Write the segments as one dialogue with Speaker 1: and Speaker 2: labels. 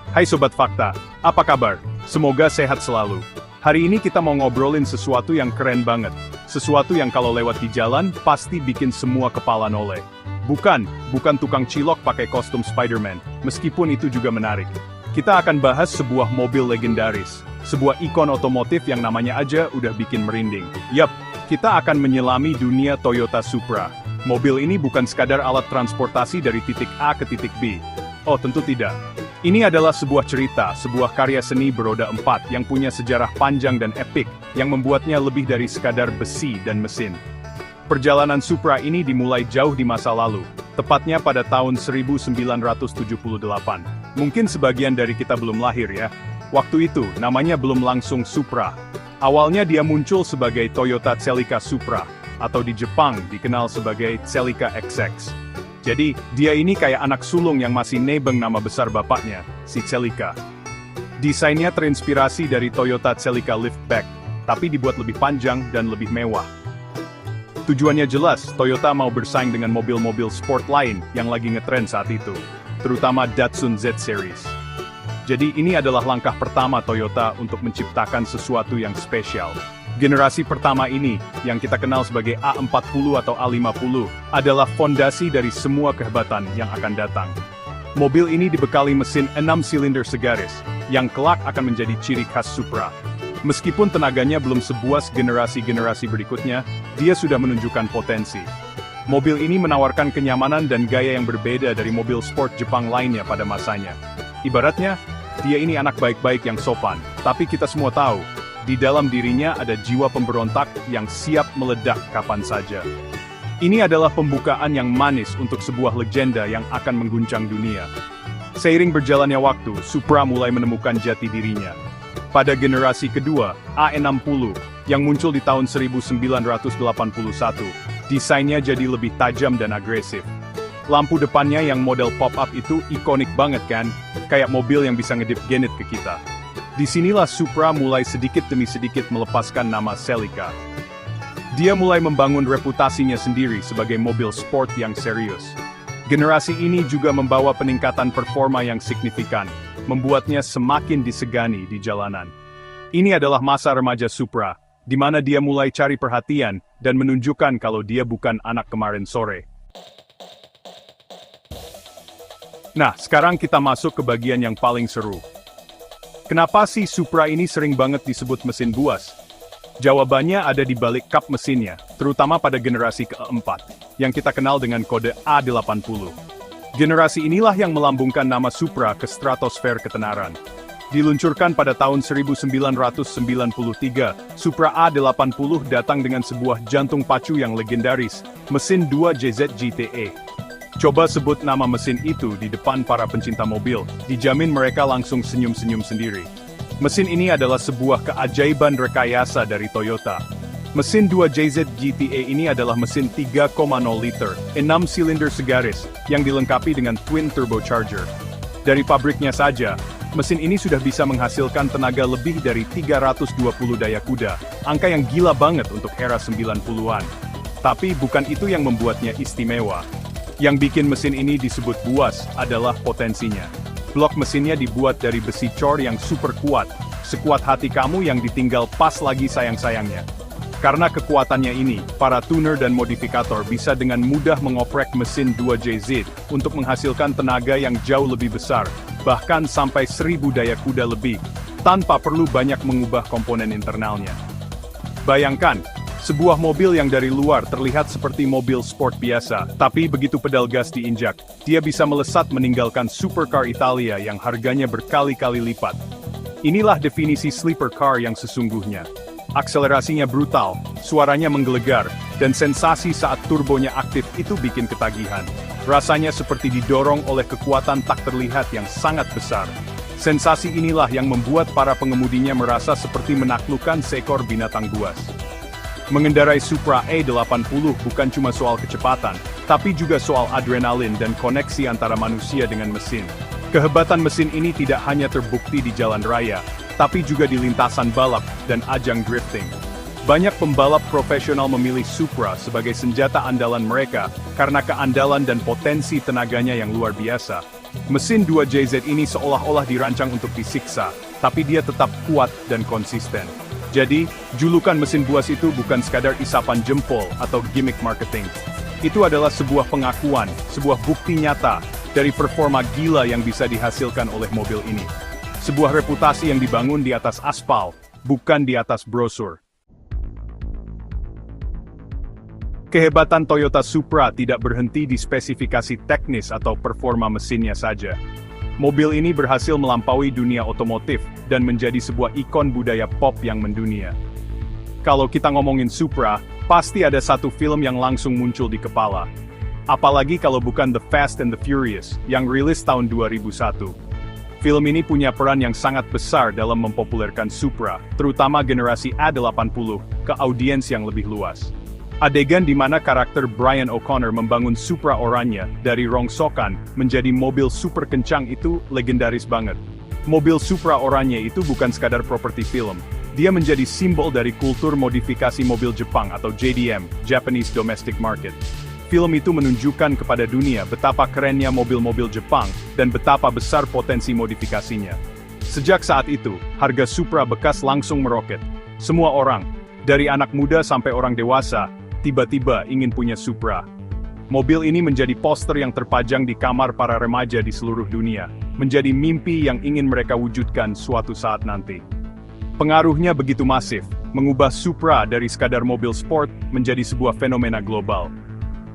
Speaker 1: Hai Sobat Fakta, apa kabar? Semoga sehat selalu. Hari ini kita mau ngobrolin sesuatu yang keren banget. Sesuatu yang kalau lewat di jalan, pasti bikin semua kepala noleh. Bukan tukang cilok pakai kostum Spider-Man, meskipun itu juga menarik. Kita akan bahas sebuah mobil legendaris. Sebuah ikon otomotif yang namanya aja udah bikin merinding. Yap, kita akan menyelami dunia Toyota Supra. Mobil ini bukan sekadar alat transportasi dari titik A ke titik B. Oh, tentu tidak. Ini adalah sebuah cerita, sebuah karya seni beroda 4 yang punya sejarah panjang dan epik, yang membuatnya lebih dari sekadar besi dan mesin. Perjalanan Supra ini dimulai jauh di masa lalu, tepatnya pada tahun 1978. Mungkin sebagian dari kita belum lahir ya. Waktu itu, namanya belum langsung Supra. Awalnya dia muncul sebagai Toyota Celica Supra, atau di Jepang dikenal sebagai Celica XX. Jadi, dia ini kayak anak sulung yang masih nebeng nama besar bapaknya, si Celica. Desainnya terinspirasi dari Toyota Celica Liftback, tapi dibuat lebih panjang dan lebih mewah. Tujuannya jelas, Toyota mau bersaing dengan mobil-mobil sport lain yang lagi ngetren saat itu, terutama Datsun Z-Series. Jadi ini adalah langkah pertama Toyota untuk menciptakan sesuatu yang spesial. Generasi pertama ini, yang kita kenal sebagai A40 atau A50, adalah fondasi dari semua kehebatan yang akan datang. Mobil ini dibekali mesin 6 silinder segaris, yang kelak akan menjadi ciri khas Supra. Meskipun tenaganya belum sebuas generasi-generasi berikutnya, dia sudah menunjukkan potensi. Mobil ini menawarkan kenyamanan dan gaya yang berbeda dari mobil sport Jepang lainnya pada masanya. Ibaratnya, dia ini anak baik-baik yang sopan, tapi kita semua tahu, di dalam dirinya ada jiwa pemberontak yang siap meledak kapan saja. Ini adalah pembukaan yang manis untuk sebuah legenda yang akan mengguncang dunia. Seiring berjalannya waktu, Supra mulai menemukan jati dirinya. Pada generasi kedua, A60, yang muncul di tahun 1981, desainnya jadi lebih tajam dan agresif. Lampu depannya yang model pop-up itu ikonik banget kan? Kayak mobil yang bisa ngedip genit ke kita. Disinilah Supra mulai sedikit demi sedikit melepaskan nama Celica. Dia mulai membangun reputasinya sendiri sebagai mobil sport yang serius. Generasi ini juga membawa peningkatan performa yang signifikan, membuatnya semakin disegani di jalanan. Ini adalah masa remaja Supra, di mana dia mulai cari perhatian dan menunjukkan kalau dia bukan anak kemarin sore. Nah, sekarang kita masuk ke bagian yang paling seru. Kenapa sih Supra ini sering banget disebut mesin buas? Jawabannya ada di balik kap mesinnya, terutama pada generasi keempat, yang kita kenal dengan kode A80. Generasi inilah yang melambungkan nama Supra ke stratosfer ketenaran. Diluncurkan pada tahun 1993, Supra A80 datang dengan sebuah jantung pacu yang legendaris, mesin 2JZ GTE. Coba sebut nama mesin itu di depan para pencinta mobil, dijamin mereka langsung senyum-senyum sendiri. Mesin ini adalah sebuah keajaiban rekayasa dari Toyota. Mesin 2JZ GTE ini adalah mesin 3,0 liter, 6 silinder segaris, yang dilengkapi dengan twin turbocharger. Dari pabriknya saja, mesin ini sudah bisa menghasilkan tenaga lebih dari 320 daya kuda, angka yang gila banget untuk era 90-an. Tapi bukan itu yang membuatnya istimewa. Yang bikin mesin ini disebut buas adalah potensinya. Blok mesinnya dibuat dari besi cor yang super kuat, sekuat hati kamu yang ditinggal pas lagi sayang-sayangnya. Karena kekuatannya ini, para tuner dan modifikator bisa dengan mudah mengoprek mesin 2JZ untuk menghasilkan tenaga yang jauh lebih besar, bahkan sampai 1000 daya kuda lebih, tanpa perlu banyak mengubah komponen internalnya. Bayangkan, sebuah mobil yang dari luar terlihat seperti mobil sport biasa, tapi begitu pedal gas diinjak, dia bisa melesat meninggalkan supercar Italia yang harganya berkali-kali lipat. Inilah definisi sleeper car yang sesungguhnya. Akselerasinya brutal, suaranya menggelegar, dan sensasi saat turbonya aktif itu bikin ketagihan. Rasanya seperti didorong oleh kekuatan tak terlihat yang sangat besar. Sensasi inilah yang membuat para pengemudinya merasa seperti menaklukkan seekor binatang buas. Mengendarai Supra A80 bukan cuma soal kecepatan, tapi juga soal adrenalin dan koneksi antara manusia dengan mesin. Kehebatan mesin ini tidak hanya terbukti di jalan raya, tapi juga di lintasan balap dan ajang drifting. Banyak pembalap profesional memilih Supra sebagai senjata andalan mereka karena keandalan dan potensi tenaganya yang luar biasa. Mesin 2JZ ini seolah-olah dirancang untuk disiksa, tapi dia tetap kuat dan konsisten. Jadi, julukan mesin buas itu bukan sekadar isapan jempol atau gimmick marketing. Itu adalah sebuah pengakuan, sebuah bukti nyata dari performa gila yang bisa dihasilkan oleh mobil ini. Sebuah reputasi yang dibangun di atas aspal, bukan di atas brosur. Kehebatan Toyota Supra tidak berhenti di spesifikasi teknis atau performa mesinnya saja. Mobil ini berhasil melampaui dunia otomotif dan menjadi sebuah ikon budaya pop yang mendunia. Kalau kita ngomongin Supra, pasti ada satu film yang langsung muncul di kepala. Apalagi kalau bukan The Fast and the Furious, yang rilis tahun 2001. Film ini punya peran yang sangat besar dalam mempopulerkan Supra, terutama generasi A80, ke audiens yang lebih luas. Adegan di mana karakter Brian O'Connor membangun Supra oranye dari rongsokan menjadi mobil super kencang itu legendaris banget. Mobil Supra oranye itu bukan sekadar properti film. Dia menjadi simbol dari kultur modifikasi mobil Jepang atau JDM, Japanese Domestic Market. Film itu menunjukkan kepada dunia betapa kerennya mobil-mobil Jepang dan betapa besar potensi modifikasinya. Sejak saat itu, harga Supra bekas langsung meroket. Semua orang, dari anak muda sampai orang dewasa, tiba-tiba ingin punya Supra. Mobil ini menjadi poster yang terpajang di kamar para remaja di seluruh dunia, menjadi mimpi yang ingin mereka wujudkan suatu saat nanti. Pengaruhnya begitu masif, mengubah Supra dari sekadar mobil sport menjadi sebuah fenomena global.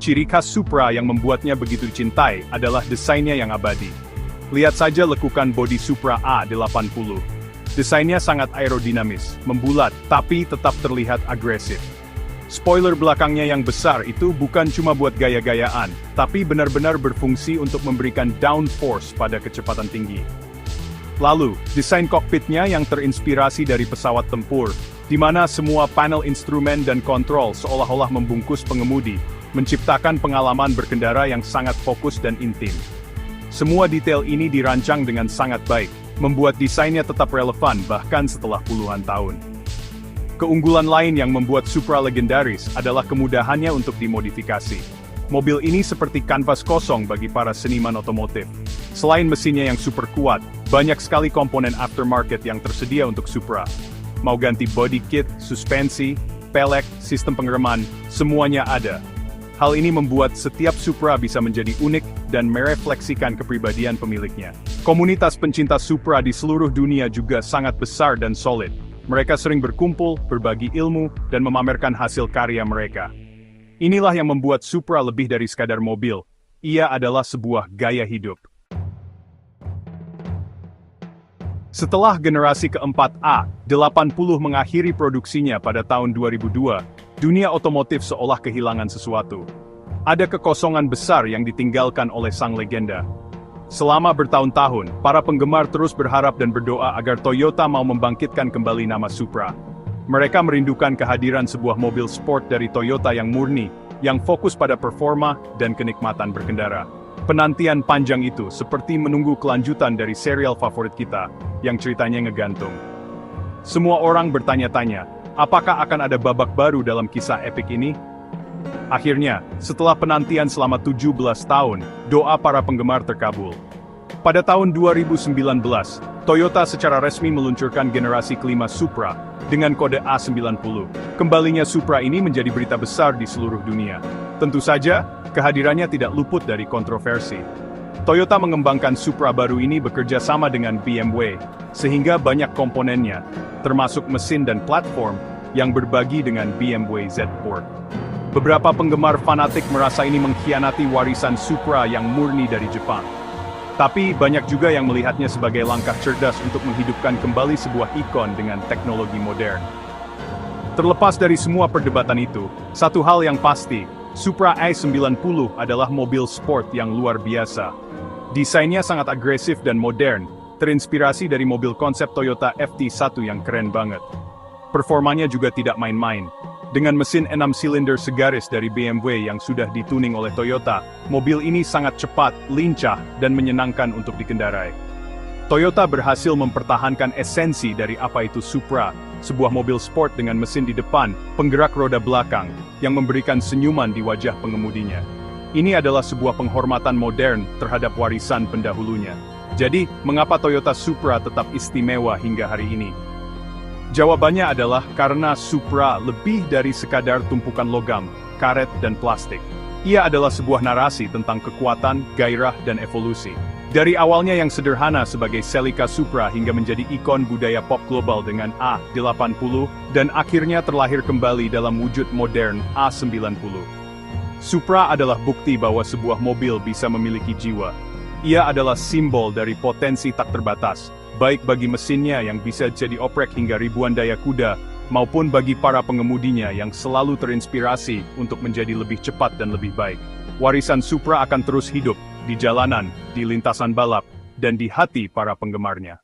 Speaker 1: Ciri khas Supra yang membuatnya begitu dicintai adalah desainnya yang abadi. Lihat saja lekukan bodi Supra A80. Desainnya sangat aerodinamis, membulat, tapi tetap terlihat agresif. Spoiler belakangnya yang besar itu bukan cuma buat gaya-gayaan, tapi benar-benar berfungsi untuk memberikan downforce pada kecepatan tinggi. Lalu, desain kokpitnya yang terinspirasi dari pesawat tempur, di mana semua panel instrumen dan kontrol seolah-olah membungkus pengemudi, menciptakan pengalaman berkendara yang sangat fokus dan intim. Semua detail ini dirancang dengan sangat baik, membuat desainnya tetap relevan bahkan setelah puluhan tahun. Keunggulan lain yang membuat Supra legendaris adalah kemudahannya untuk dimodifikasi. Mobil ini seperti kanvas kosong bagi para seniman otomotif. Selain mesinnya yang super kuat, banyak sekali komponen aftermarket yang tersedia untuk Supra. Mau ganti body kit, suspensi, pelek, sistem pengereman, semuanya ada. Hal ini membuat setiap Supra bisa menjadi unik dan merefleksikan kepribadian pemiliknya. Komunitas pencinta Supra di seluruh dunia juga sangat besar dan solid. Mereka sering berkumpul, berbagi ilmu, dan memamerkan hasil karya mereka. Inilah yang membuat Supra lebih dari sekadar mobil. Ia adalah sebuah gaya hidup. Setelah generasi keempat A80 mengakhiri produksinya pada tahun 2002, dunia otomotif seolah kehilangan sesuatu. Ada kekosongan besar yang ditinggalkan oleh sang legenda. Selama bertahun-tahun, para penggemar terus berharap dan berdoa agar Toyota mau membangkitkan kembali nama Supra. Mereka merindukan kehadiran sebuah mobil sport dari Toyota yang murni, yang fokus pada performa dan kenikmatan berkendara. Penantian panjang itu seperti menunggu kelanjutan dari serial favorit kita, yang ceritanya ngegantung. Semua orang bertanya-tanya, apakah akan ada babak baru dalam kisah epik ini? Akhirnya, setelah penantian selama 17 tahun, doa para penggemar terkabul. Pada tahun 2019, Toyota secara resmi meluncurkan generasi kelima Supra, dengan kode A90. Kembalinya Supra ini menjadi berita besar di seluruh dunia. Tentu saja, kehadirannya tidak luput dari kontroversi. Toyota mengembangkan Supra baru ini bekerja sama dengan BMW, sehingga banyak komponennya, termasuk mesin dan platform, yang berbagi dengan BMW Z4. Beberapa penggemar fanatik merasa ini mengkhianati warisan Supra yang murni dari Jepang. Tapi banyak juga yang melihatnya sebagai langkah cerdas untuk menghidupkan kembali sebuah ikon dengan teknologi modern. Terlepas dari semua perdebatan itu, satu hal yang pasti, Supra A90 adalah mobil sport yang luar biasa. Desainnya sangat agresif dan modern, terinspirasi dari mobil konsep Toyota FT1 yang keren banget. Performanya juga tidak main-main. Dengan mesin 6 silinder segaris dari BMW yang sudah dituning oleh Toyota, mobil ini sangat cepat, lincah, dan menyenangkan untuk dikendarai. Toyota berhasil mempertahankan esensi dari apa itu Supra, sebuah mobil sport dengan mesin di depan, penggerak roda belakang, yang memberikan senyuman di wajah pengemudinya. Ini adalah sebuah penghormatan modern terhadap warisan pendahulunya. Jadi, mengapa Toyota Supra tetap istimewa hingga hari ini? Jawabannya adalah karena Supra lebih dari sekadar tumpukan logam, karet, dan plastik. Ia adalah sebuah narasi tentang kekuatan, gairah, dan evolusi. Dari awalnya yang sederhana sebagai Celica Supra hingga menjadi ikon budaya pop global dengan A80, dan akhirnya terlahir kembali dalam wujud modern A90. Supra adalah bukti bahwa sebuah mobil bisa memiliki jiwa. Ia adalah simbol dari potensi tak terbatas, baik bagi mesinnya yang bisa jadi oprek hingga ribuan daya kuda, maupun bagi para pengemudinya yang selalu terinspirasi untuk menjadi lebih cepat dan lebih baik. Warisan Supra akan terus hidup, di jalanan, di lintasan balap, dan di hati para penggemarnya.